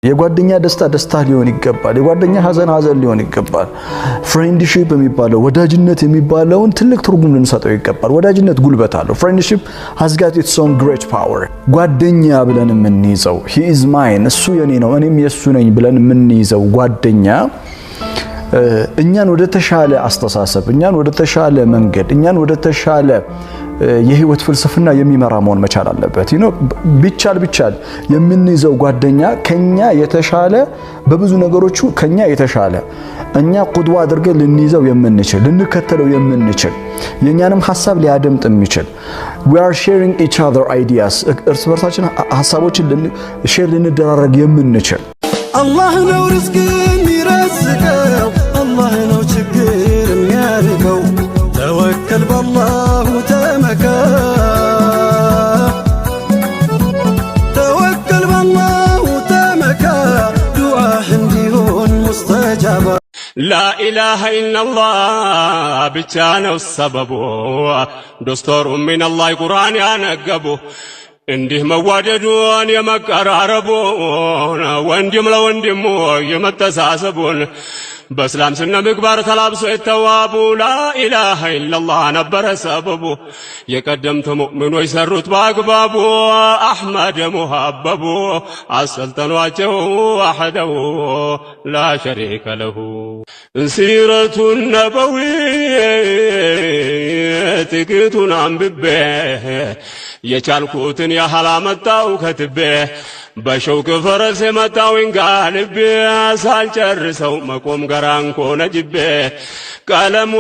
የጓደኛ ደስታ ሊሆን ይገባል። የጓደኛ ሐዘን ሊሆን ይገባል። ፍሬንድሺፕ የሚባለው ወዳጅነት የሚባለውን ትልቅ ትርጉም ልንሰጠው ይገባል። ወዳጅነት ጉልበት አለው። ፍሬንድሺፕ has got its own great power። ጓደኛ ብለን የምንይዘው he is mine እሱ የኔ ነው እኔም የሱ ነኝ ብለን የምንይዘው ጓደኛ እኛን ወደ ተሻለ አስተሳሰብ፣ እኛን ወደ ተሻለ መንገድ፣ እኛን ወደ ተሻለ የህይወት ፍልስፍና የሚመራ መሆን መቻል አለበት። ቢቻል የምንይዘው ጓደኛ ከኛ የተሻለ በብዙ ነገሮቹ ከኛ የተሻለ እኛ ቁድዋ አድርገን ልንይዘው የምንችል ልንከተለው የምንችል የኛንም ሐሳብ ሊያደምጥ የሚችል we are sharing each other ideas እርስ በርሳችን ሐሳቦችን ሼር ልንደራረግ የምንችል አላህ ነው ርዝቅን ይረዝቀው አላህ ነው ችግር የሚያርቀው ተወከል በአላሁ ተመካ ተወከል በአላሁ ተመካ ዱዓህ እንዲሆን ሙስተጃባ ላኢላሃ ኢላላህ ብቻ ነው ሰበቡ ዶስቶሩ ሚነላህ ቁርአን ያነገቡ እንዲህ መዋደዱን የመቀራረቡን ወንድም ለወንድሙ የመተሳሰቡን በእስላም ስነ ምግባር ተላብሶ የተዋቡ ላኢላሃ ኢላላህ ነበረ ሰበቡ የቀደምት ሙእሚኖች ሰሩት በአግባቡ አሕመድ ሙሐበቡ አሰልጠኗቸው አሐደው ላ ሸሪከ ለሁ ሲረቱ ነበዊት ጥቂቱን አንብቤ የቻልኩትን ያህል አመጣው ከትቤ በሸውቅ ፈረስ የመጣውን ጋልቤ ሳልጨርሰው መቆም ገራንኮ ነጅቤ ቀለም